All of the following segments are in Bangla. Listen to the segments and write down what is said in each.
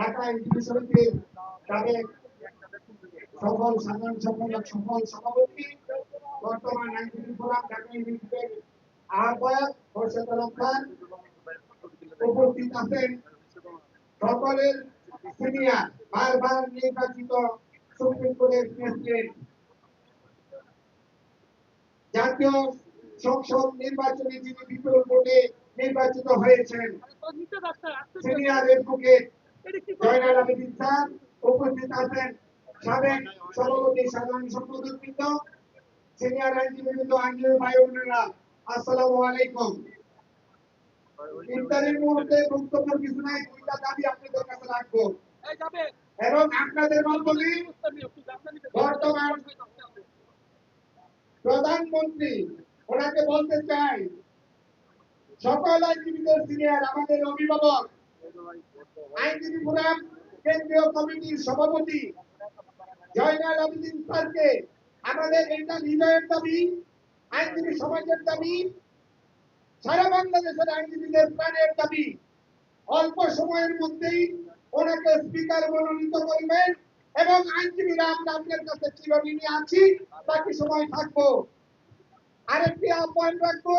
ঢাকা ইউনিভার্সিটি সমিতির সাবেক সফল সাধারণ সম্পাদক সফল সভাপতি বর্তমান আইনজীবী ফোরাম ঢাকা ইউনিভার্সিটির আহ্বায়ক খোরশেদুল খান উপস্থিত আছেন সকলের সিনিয়র বারবার নির্বাচিত সুপ্রিম কোর্টের প্রেসিডেন্ট জাতীয় সংসদ নির্বাচনে যিনি বিপুল ভোটে নির্বাচিত হয়েছেন senior advocate Joynal Abedin sir উপস্থিত আছেন সাবেক সভাপতি সাধারণ সম্পাদক বৃন্দ সিনিয়র আইনজীবীবৃন্দ আইনজীবী ভাই বোনেরা আসসালামু আলাইকুম। ইফতারের মুহূর্তে বক্তব্য কিছু নাই, দুইটা দাবি আপনাদের কাছে রাখবো এবং আপনাদের মাধ্যমে বর্তমান প্রধানমন্ত্রী ওনাকে বলতে চাই, সকল আইনজীবীদের সিনিয়র আমাদের অভিভাবক আইনজীবী ফোরাম কেন্দ্রীয় কমিটির সভাপতি জয়নাল আবেদিন স্যারকে আমাদের এটা হৃদয়ের দাবি, আইনজীবী সমাজের দাবি, সারা বাংলাদেশের আইনজীবীদের প্রাণের দাবি অল্প সময়ের মধ্যেই ওনাকে স্পিকার মনোনীত করবেন এবং আইনজীবীরা আমরা আপনার কাছে চিরঋণী আছি, বাকি সময় থাকবো। আরেকটি আহ্বান রাখবো,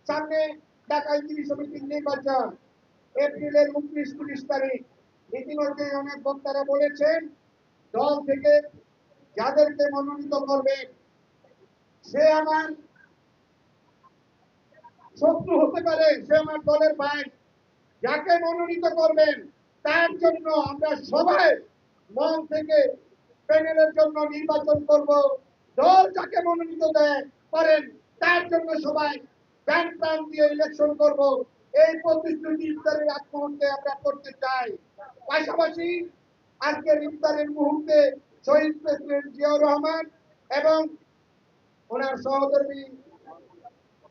সামনে ঢাকা আইনজীবী সমিতির নির্বাচন এপ্রিলের 29-30 তারিখ। ইতিমধ্যে অনেক বক্তারা বলেছেন দল থেকে যাদেরকে মনোনীত করবেন সে আমার শত্রু হতে পারে, সে আমার দলের ভাই, যাকে মনোনীত করবেন তার জন্য আমরা সবাই মন থেকে প্যানেলের জন্য নির্বাচন করব। দল যাকে মনোনীত করেন তার জন্য সবাই প্রাণ প্রাণ দিয়ে ইলেকশন করব, এই প্রতিশ্রুতি ইফতারের আগ মুহূর্তে আমরা করতে চাই। পাশাপাশি আজকের ইফতারের মুহূর্তে শহীদ প্রেসিডেন্ট জিয়াউর রহমান এবং ওনার সহকর্মী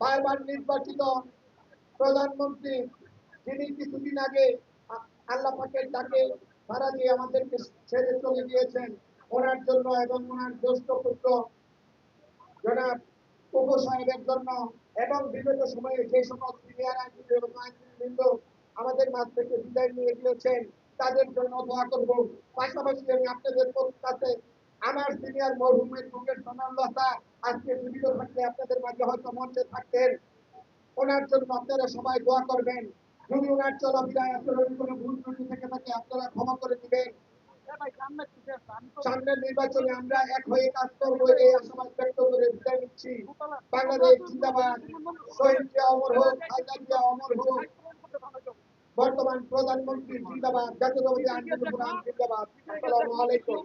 বারবার নির্বাচিত প্রধানমন্ত্রী যিনি কিছুদিন আগে আল্লাহ পাকের ডাকে সারা দিয়ে আমাদেরকে ছেড়ে চলে গিয়েছেন, ওনার জন্য এবং ওনার জ্যেষ্ঠ পুত্র জনাব কোকো সাহেবের জন্য এবং বিগত সময়ে যে সকল সিনিয়র আইনজীবী এবং আইনজীবীবৃন্দ আমাদের মাঝ থেকে বিদায় নিয়ে গিয়েছেন তাদের জন্য দোয়া করব। পাশাপাশি আমি আপনাদের কাছে আমার সিনিয়র মরহুমের বুকের সমানলতা আজকে জীবিত থাকলে আপনাদের মাঝে হয়তো মঞ্চে থাকতেন, ওনার জন্য আপনারা সবাই দোয়া করবেন। যদি ওনার চলাফেরায় আচরণে কোনো ভুল ত্রুটি থেকে থাকে আপনারা ক্ষমা করে দিবেন। সামনের নির্বাচনে আমরা এক হয়ে কাজ করবো এই আশাবাদ ব্যক্ত করে বিদায় নিচ্ছি। বাংলাদেশ জিন্দাবাদ, শহীদ জিয়া অমর হোক, খালেদা জিয়া অমর হোক, বর্তমান প্রধানমন্ত্রী জিন্দাবাদ, জাতীয়তাবাদী আইনজীবী ফোরাম জিন্দাবাদ। আসসালামু আলাইকুম।